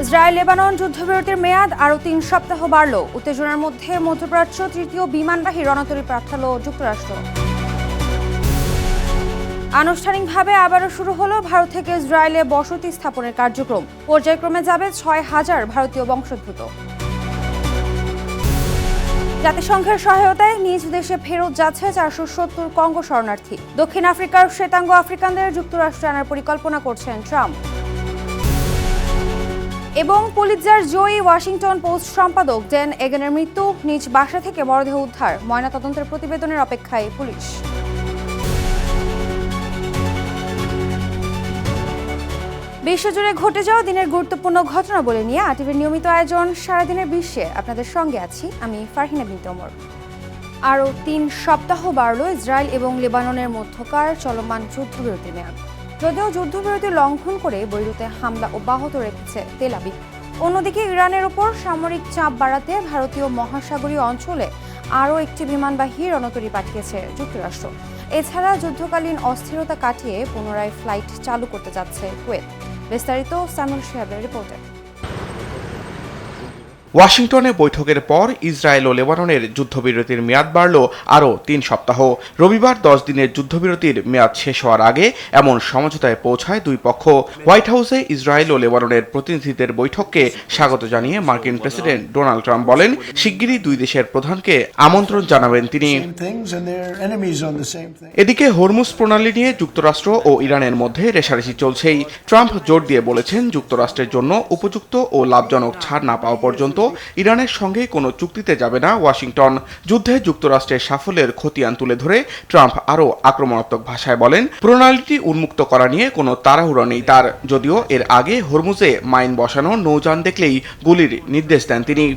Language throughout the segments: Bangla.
ইসরায়েল লেবানন যুদ্ধবিরতির মেয়াদ আরও ৩ সপ্তাহ বাড়ল। উত্তেজনার মধ্যে মধ্যপ্রাচ্য তৃতীয় বিমানবাহী রণতরী পাঠাল যুক্তরাষ্ট্র। আনুষ্ঠানিকভাবে আবারও শুরু হলো ভারত থেকে ইসরায়েলে বসতি স্থাপনের কার্যক্রম। পর্যায়ক্রমে যাবে ৬,০০০ ভারতীয় বংশোদ্ভূত। জাতিসংঘের সহায়তায় নিজ দেশে ফেরত যাচ্ছে ৪৭০ কঙ্গো শরণার্থী। দক্ষিণ আফ্রিকার শ্বেতাঙ্গ আফ্রিকানদের যুক্তরাষ্ট্রে আনার পরিকল্পনা করছেন ট্রাম্প। এবং পুলিৎজার জয়ী ওয়াশিংটন পোস্ট সম্পাদক ড্যান এগেনের মৃত্যু, নিজ বাসা থেকে মরদেহ উদ্ধার, ময়নাতদন্তের প্রতিবেদনের অপেক্ষায় পুলিশ। বিশ্বজুড়ে ঘটে যাওয়া দিনের গুরুত্বপূর্ণ ঘটনা বলে নিয়ে আরটিভির নিয়মিত আয়োজন সারাদিনের বিশ্বে আপনাদের সঙ্গে আছি আমি ফারহিনা বিনতে ওমর। আরও ৩ সপ্তাহ বাড়ল ইসরায়েল এবং লেবাননের মধ্যকার চলমান যুদ্ধবিরতির মেয়াদ। যদিও যুদ্ধবিরতি লঙ্ঘন করে বৈরুতে হামলা অব্যাহত রেখেছে তেল আবিব। অন্যদিকে ইরানের ওপর সামরিক চাপ বাড়াতে ভারতীয় মহাসাগরীয় অঞ্চলে আরও একটি বিমানবাহী রণতরী পাঠিয়েছে যুক্তরাষ্ট্র। এছাড়া যুদ্ধকালীন অস্থিরতা কাটিয়ে পুনরায় ফ্লাইট চালু করতে যাচ্ছে কুয়েত। বিস্তারিত সামিউল শিহাবের রিপোর্টে। ওয়াশিংটনে বৈঠকের পর ইসরায়েল ও লেবাননের যুদ্ধবিরতির মেয়াদ বাড়ল আরও ৩ সপ্তাহ। রবিবার ১০ দিনের যুদ্ধবিরতির মেয়াদ শেষ হওয়ার আগে এমন সমঝোতায় পৌঁছায় দুই পক্ষ। হোয়াইট হাউসে ইসরায়েল ও লেবাননের প্রতিনিধিদের বৈঠককে স্বাগত জানিয়ে মার্কিন প্রেসিডেন্ট ডোনাল্ড ট্রাম্প বলেন, শিগগিরই দুই দেশের প্রধানকে আমন্ত্রণ জানাবেন তিনি। এদিকে হরমুজ প্রণালী নিয়ে যুক্তরাষ্ট্র ও ইরানের মধ্যে রেষারেষি চলছেই। ট্রাম্প জোর দিয়ে বলেছেন, যুক্তরাষ্ট্রের জন্য উপযুক্ত ও লাভজনক ছাড় না পাওয়া পর্যন্ত ইরানের সঙ্গে কোনো চুক্তিতে যাবে না ওয়াশিংটন। যুদ্ধে যুক্তরাষ্ট্রের সাফল্যের খতিয়ান তুলে ধরে ট্রাম্প আরও আক্রমণাত্মক ভাষায় বলেন, প্রণালীটি উন্মুক্ত করা নিয়ে কোনো তাড়াহুড়ো নেই তার। যদিও এর আগে হরমুজে মাইন বসানো নৌযান দেখলেই গুলির নির্দেশ দেন তিনি।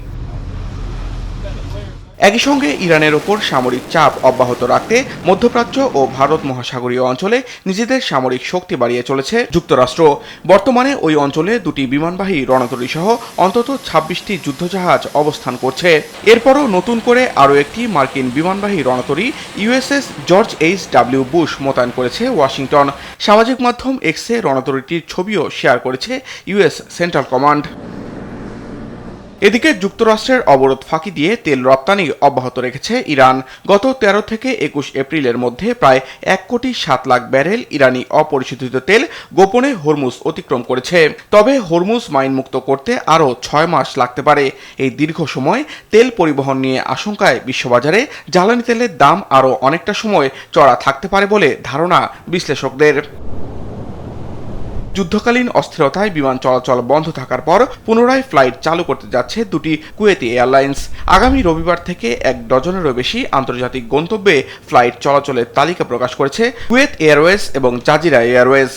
একই সঙ্গে ইরানের ওপর সামরিক চাপ অব্যাহত রাখতে মধ্যপ্রাচ্য ও ভারত মহাসাগরীয় অঞ্চলে নিজেদের সামরিক শক্তি বাড়িয়ে চলেছে যুক্তরাষ্ট্র। বর্তমানে ওই অঞ্চলে দুটি বিমানবাহী রণতরী সহ অন্তত ২৬টি যুদ্ধজাহাজ অবস্থান করছে। এরপরও নতুন করে আরও একটি মার্কিন বিমানবাহী রণতরী ইউএসএস জর্জ এইচ.ডব্লিউ. বুশ মোতায়েন করেছে ওয়াশিংটন। সামাজিক মাধ্যম এক্সে রণতরীটির ছবিও শেয়ার করেছে ইউএস সেন্ট্রাল কমান্ড। এদিকে যুক্তরাষ্ট্রের অবরোধ ফাঁকি দিয়ে তেল রপ্তানি অব্যাহত রেখেছে ইরান। গত ১৩ থেকে ২১ এপ্রিলের মধ্যে প্রায় ১,৭,০০,০০০ ব্যারেল ইরানি অপরিশোধিত তেল গোপনে হরমুজ অতিক্রম করেছে। তবে হরমুজ মাইন মুক্ত করতে আরও ৬ মাস লাগতে পারে। এই দীর্ঘ সময় তেল পরিবহন নিয়ে আশঙ্কায় বিশ্ববাজারে জ্বালানি তেলের দাম আরও অনেকটা সময় চড়া থাকতে পারে বলে ধারণা বিশ্লেষকদের। যুদ্ধকালীন অস্থিরতায় বিমান চলাচল বন্ধ থাকার পর পুনরায় ফ্লাইট চালু করতে যাচ্ছে দুটি কুয়েতি এয়ারলাইন্স। আগামী রবিবার থেকে ১ ডজনেরও বেশি আন্তর্জাতিক গন্তব্যে ফ্লাইট চলাচলের তালিকা প্রকাশ করেছে কুয়েত এয়ারওয়েজ এবং Jazeera Airways.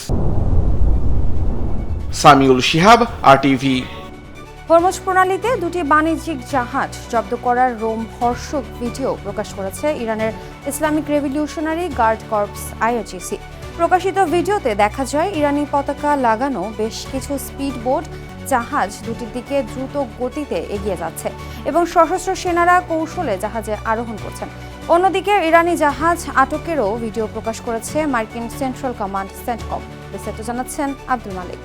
Samiul Shihab, RTV. Hormuz প্রণালীতে দুটি বাণিজ্যিক জাহাজ জব্দ করার রোমহর্ষক ভিডিও প্রকাশ করেছে ইরানের Islamic revolutionary guard corps IRGC. প্রকাশিত ভিডিওতে দেখা যায় ইরানি পতাকা লাগানো বেশ কিছু স্পিড বোট জাহাজ দুটির দিকে দ্রুত গতিতে এগিয়ে যাচ্ছে এবং সশস্ত্র সেনারা কৌশলে জাহাজে আরোহণ করছেন। অন্যদিকে ইরানি জাহাজ আটকেরও ভিডিও প্রকাশ করেছে মার্কিন সেন্ট্রাল কমান্ড সেন্টকম। বিস্তারিত জানাচ্ছেন আব্দুল মালিক।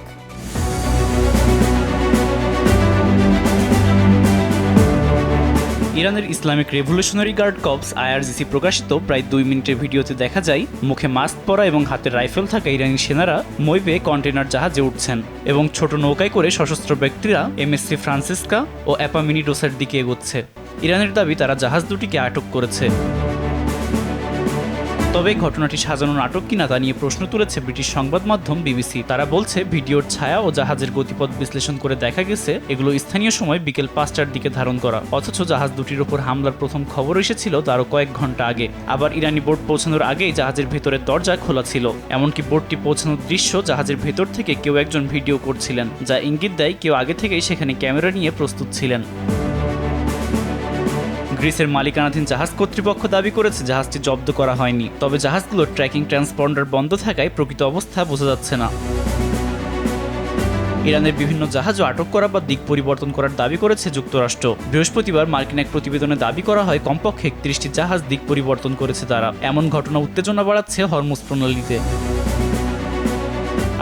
ইরানের Islamic revolutionary guard corps IRGC প্রকাশিত প্রায় ২ মিনিটের ভিডিওতে দেখা যায় মুখে মাস্ক পরা এবং হাতে রাইফেল থাকা ইরানি সেনারা মইবে কন্টেনার জাহাজে উঠছেন এবং ছোট নৌকায় করে সশস্ত্র ব্যক্তিরা এমএসসি ফ্রান্সিসকা ও অ্যাপামিনিডোসের দিকে এগোচ্ছে। ইরানের দাবি তারা জাহাজ দুটিকে আটক করেছে। তবে ঘটনাটি সাজানো নাটক কিনা তা নিয়ে প্রশ্ন তুলেছে ব্রিটিশ সংবাদ মাধ্যম বিবিসি। তারা বলছে, ভিডিওর ছায়া ও জাহাজের গতিপথ বিশ্লেষণ করে দেখা গেছে এগুলো স্থানীয় সময় বিকেল ৫টার দিকে ধারণ করা, অথচ জাহাজ দুটির ওপর হামলার প্রথম খবর এসেছিল তারও কয়েক ঘন্টা আগে। আবার ইরানি বোট পৌঁছানোর আগেই জাহাজের ভেতরের দরজা খোলা ছিল। এমনকি বোটটি পৌঁছানোর দৃশ্য জাহাজের ভেতর থেকে কেউ একজন ভিডিও করছিলেন, যা ইঙ্গিত দেয় কেউ আগে থেকেই সেখানে ক্যামেরা নিয়ে প্রস্তুত ছিলেন। গ্রিসের মালিকানাধীন জাহাজ কর্তৃপক্ষ দাবি করেছে জাহাজটি জব্দ করা হয়নি, তবে জাহাজগুলোর ট্র্যাকিং ট্রান্সপন্ডার বন্ধ থাকায় প্রকৃত অবস্থা বোঝা যাচ্ছে না। ইরানের বিভিন্ন জাহাজও আটক করা বা দিক পরিবর্তন করার দাবি করেছে যুক্তরাষ্ট্র। বৃহস্পতিবার মার্কিন এক প্রতিবেদনে দাবি করা হয় কমপক্ষে ৩১টি জাহাজ দিক পরিবর্তন করেছে তারা। এমন ঘটনা উত্তেজনা বাড়াচ্ছে হরমুজ প্রণালীতে।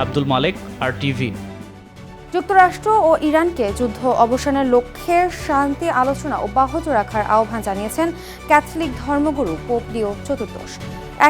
আব্দুল মালেক, আরটিভি। যুক্তরাষ্ট্র ও ইরানকে যুদ্ধ অবসানের লক্ষ্যে শান্তি আলোচনা অব্যাহত রাখার আহ্বান জানিয়েছেন ক্যাথলিক ধর্মগুরু পোপ লিও চতুর্দশ।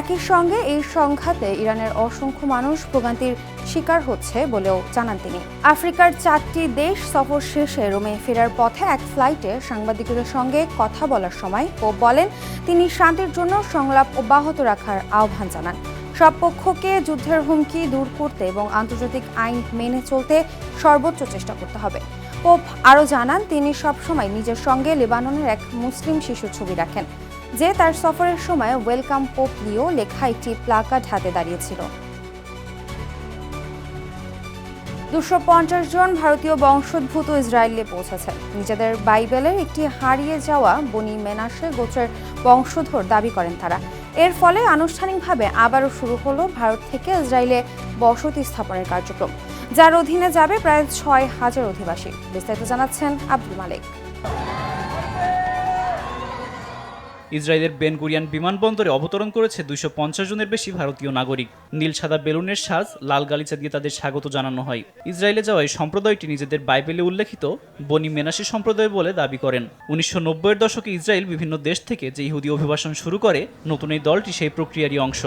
একই সঙ্গে এই সংঘাতে ইরানের অসংখ্য মানুষ ভোগান্তির শিকার হচ্ছে বলেও জানান তিনি। আফ্রিকার 4টি দেশ সফর শেষে রোমে ফেরার পথে এক ফ্লাইটে সাংবাদিকদের সঙ্গে কথা বলার সময় পোপ বলেন তিনি শান্তির জন্য সংলাপ অব্যাহত রাখার আহ্বান জানান। সব পক্ষকে যুদ্ধের হুমকি দূর করতে এবং আন্তর্জাতিক আইন মেনে চলতে সর্বোচ্চ চেষ্টা করতে হবে। পোপ আরও জানান তিনি সবসময় নিজের সঙ্গে লেবাননের এক মুসলিম শিশুর ছবি রাখেন, যে তার সফরের সময় ওয়েলকাম পোপ লিও লেখা একটি প্লাকার্ড হাতে দাঁড়িয়েছিল। 250 জন ভারতীয় বংশোদ্ভূত ইসরায়েলে পৌঁছেছেন। নিজেদের বাইবেলের একটি হারিয়ে যাওয়া বনি মেনাসে গোত্রের বংশধর দাবি করেন তারা। এর ফলে আনুষ্ঠানিকভাবে আবারও শুরু হলো ভারত থেকে ইসরায়েলে বসতি স্থাপনের কার্যক্রম, যার অধীনে যাবে প্রায় 6,000 অধিবাসী। বিস্তারিত জানাচ্ছেন আব্দুল মালেক। ইসরায়েলের বেন গুরিয়ান বিমানবন্দরে অবতরণ করেছে 250 জনের বেশি ভারতীয় নাগরিক। নীল সাদা বেলুনের সাজ, লাল গালিচা দিয়ে তাদের স্বাগত জানানো হয়। ইসরায়েলে যাওয়া এই সম্প্রদায়টি নিজেদের বাইবেলে উল্লেখিত বনি মেনাসি সম্প্রদায় বলে দাবি করেন। 1990-এর দশকে ইসরায়েল বিভিন্ন দেশ থেকে যে ইহুদি অভিবাসন শুরু করে, নতুন এই দলটি সেই প্রক্রিয়ারই অংশ।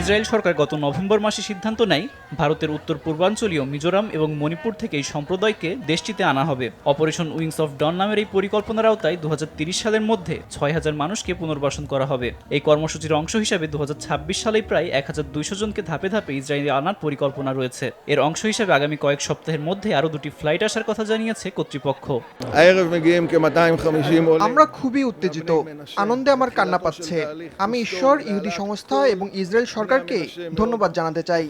ইসরায়েল সরকার গত নভেম্বর মাসে সিদ্ধান্ত নেয় ভারতের উত্তর পূর্বাঞ্চলীয় মিজোরাম এবং মণিপুর থেকে এই সম্প্রদায়কে দেশটিতে আনা হবে। অপারেশন উইংস অফ ডন নামের এই পরিকল্পনার আওতায় 2030 সালের মধ্যে 6,000 মানুষকে পুনর্বাসন করা হবে। এই কর্মসূচির অংশ হিসাবে 2026 সালে প্রায় 1,200 জনকে ধাপে ধাপে ইসরায়েলে আনার পরিকল্পনা রয়েছে। এর অংশ হিসাবে আগামী কয়েক সপ্তাহের মধ্যে আরও 2টি ফ্লাইট আসার কথা জানিয়েছে কর্তৃপক্ষ। আমরা খুবই উত্তেজিত, আনন্দে আমার কান্না পাচ্ছে। আমি ঈশ্বর, ইহুদি সংস্থা এবং ইসরায়েল সরকারকে ধন্যবাদ জানাতে চাই।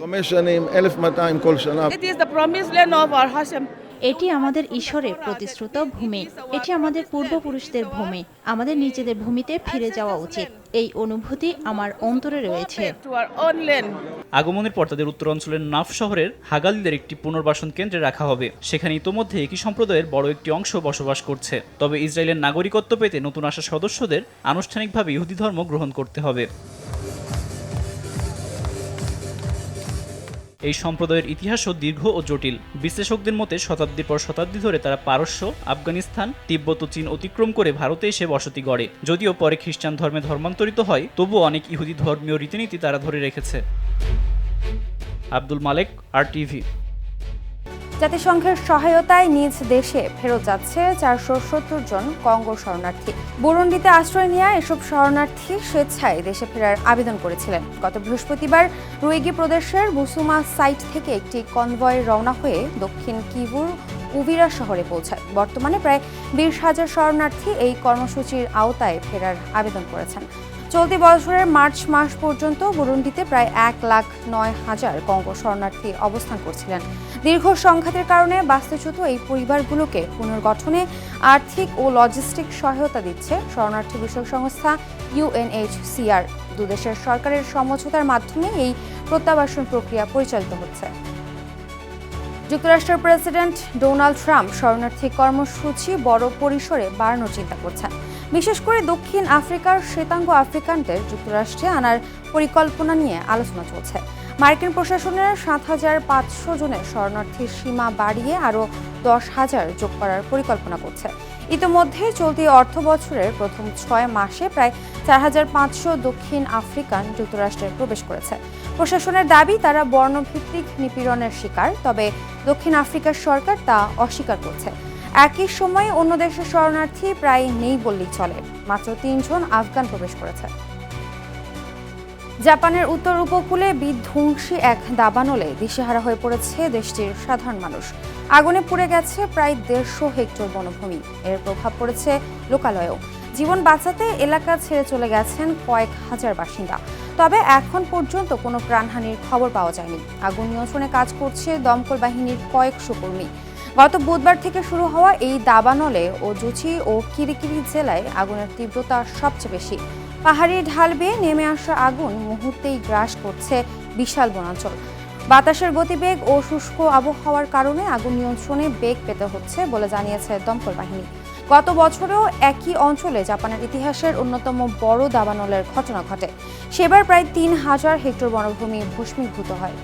এটি আমাদের ঈশ্বরের প্রতিশ্রুত ভূমি, এটি আমাদের পূর্বপুরুষদের ভূমি। আমাদের নিজেদের ভূমিতে ফিরে যাওয়া উচিত, এই অনুভূতি আমার অন্তরে রয়েছে। আগমনের পর তাদের উত্তরাঞ্চলের নাফ শহরের হাগালিদের একটি পুনর্বাসন কেন্দ্রে রাখা হবে। সেখানে ইতোমধ্যে একই সম্প্রদায়ের বড় একটি অংশ বসবাস করছে। তবে ইসরায়েলের নাগরিকত্ব পেতে নতুন আসা সদস্যদের আনুষ্ঠানিকভাবে ইহুদি ধর্ম গ্রহণ করতে হবে। এই সম্প্রদায়ের ইতিহাসও দীর্ঘ ও জটিল। বিশ্লেষকদের মতে শতাব্দীর পর শতাব্দী ধরে তারা পারস্য, আফগানিস্তান, তিব্বত ও চীন অতিক্রম করে ভারতে এসে বসতি গড়ে। যদিও পরে খ্রিস্টান ধর্মে ধর্মান্তরিত হয়, তবুও অনেক ইহুদি ধর্মীয় রীতিনীতি তারা ধরে রেখেছে। আব্দুল মালেক, RTV। জাতিসংঘের সহায়তায় নিজ দেশে ফেরত যাচ্ছে 470 জন কঙ্গো শরণার্থী। বুরুন্ডিতে আশ্রয় নেওয়া এসব শরণার্থী স্বেচ্ছায় দেশে ফেরার আবেদন করেছিলেন। গত বৃহস্পতিবার রুইগি প্রদেশের বুসুমা সাইট থেকে একটি কনভয় রওনা হয়ে দক্ষিণ কিভুর উভিরা শহরে পৌঁছায়। বর্তমানে প্রায় 20,000 শরণার্থী এই কর্মসূচির আওতায় ফেরার আবেদন করেছেন। চলতি বছরের মার্চ মাস পর্যন্ত বুরুন্ডিতে প্রায় 1,09,000 কঙ্গো শরণার্থী অবস্থান করছিলেন। দীর্ঘ সংঘাতের কারণে বাস্তুচ্যুত এই পরিবারগুলোকে পুনর্গঠনে আর্থিক ও লজিস্টিক সহায়তা দিচ্ছে শরণার্থী বিষয়ক সংস্থা UNHCR। দুদেশের সরকারের সমঝোতার মাধ্যমে এই প্রত্যাবাসন প্রক্রিয়া পরিচালিত হচ্ছে। যুক্তরাষ্ট্রের প্রেসিডেন্ট ডোনাল্ড ট্রাম্প শরণার্থী কর্মসূচি বড় পরিসরে বাড়ানোর চিন্তা করছেন। বিশেষ করে দক্ষিণ আফ্রিকার শ্বেতাঙ্গ আফ্রিকানদের যুক্তরাষ্ট্রে আনার পরিকল্পনা নিয়ে আলোচনা চলছে। মার্কিন প্রশাসনের 7,500 জনের শরণার্থীর সীমা বাড়িয়ে আরও 10,000 যোগ করার পরিকল্পনা করছে। ইতিমধ্যে চলতি অর্থ বছরের প্রথম 6 মাসে প্রায় 4,500 দক্ষিণ আফ্রিকান যুক্তরাষ্ট্রে প্রবেশ করেছে। প্রশাসনের দাবি তারা বর্ণভিত্তিক নিপীড়নের শিকার, তবে দক্ষিণ আফ্রিকার সরকার তা অস্বীকার করছে। একই সময়ে অন্য দেশের শরণার্থী প্রায় নেই বললেই চলে। মাত্র 3 জন আফগান প্রবেশ করেছে। জাপানের উত্তর উপকূলে বিধ্বংসী এক দাবানলে দিশেহারা হয়ে পড়েছে দেশটির সাধারণ মানুষ। আগুনে পুড়ে গেছে প্রায় 150 হেক্টর বনভূমি। এর প্রভাব পড়েছে লোকালয়েও। জীবন বাঁচাতে এলাকা ছেড়ে চলে গেছেন কয়েক হাজার বাসিন্দা। তবে এখন পর্যন্ত কোনো প্রাণহানির খবর পাওয়া যায়নি। আগুন নিয়ন্ত্রণে কাজ করছে দমকল বাহিনীর কয়েকশো কর্মী। গত বুধবার থেকে শুরু হওয়া এই দাবানলে ওজুচি ও কিরিকিরি জেলায় আগুনের তীব্রতা সবচেয়ে বেশি। পাহাড়ি ঢাল বেয়ে নেমে আসা আগুন মুহূর্তেই গ্রাস করছে বিশাল বনাঞ্চল। বাতাসের গতিবেগ ও শুষ্ক আবহাওয়ার কারণে আগুন নিয়ন্ত্রণে বেগ পেতে হচ্ছে বলে জানিয়েছে দমকল বাহিনী। গত বছরেও একই অঞ্চলে জাপানের ইতিহাসের অন্যতম বড় দাবানলের ঘটনা ঘটে। সেবার প্রায় ৩,০০০ হেক্টর বনভূমি ভস্মীভূত হয়।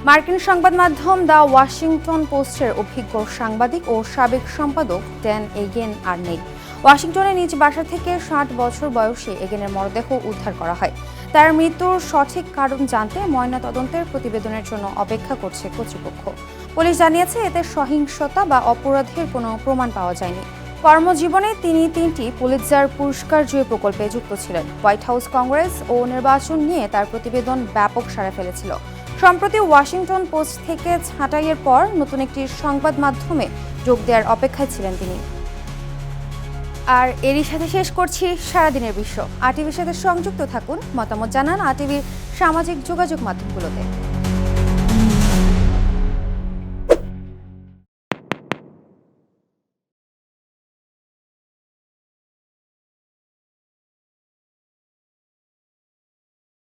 মার্কিন সংবাদ মাধ্যম দ্য ওয়াশিংটন পোস্টের অভিজ্ঞ সাংবাদিক ও সাবেক সম্পাদক ড্যান এগেন আর নেই। ওয়াশিংটনে নিজ বাসা থেকে ৬০ বছর বয়সী এগেনের মরদেহ উদ্ধার করা হয়। তার মৃত্যুর সঠিক কারণ জানতে ময়নাতদন্তের প্রতিবেদনের জন্য অপেক্ষা করছে কর্তৃপক্ষ। পুলিশ জানিয়েছে এতে সহিংসতা বা অপরাধের কোনো প্রমাণ পাওয়া যায়নি। কর্মজীবনে তিনি ৩টি পুলিৎজার পুরস্কার জয়ী প্রকল্পে যুক্ত ছিলেন। হোয়াইট হাউস, কংগ্রেস ও নির্বাচন নিয়ে তার প্রতিবেদন ব্যাপক সাড়া ফেলেছিল। সম্প্রতি ওয়াশিংটন পোস্ট থেকে ছাঁটাইয়ের পর নতুন একটি সংবাদ মাধ্যমে যোগ দেওয়ার অপেক্ষায় ছিলেন তিনি। আর এরই সাথে শেষ করছি সারাদিনের বিশ্ব। আরটিভির সাথে সংযুক্ত থাকুন, মতামত জানান আরটিভির সামাজিক যোগাযোগ মাধ্যমগুলোতে।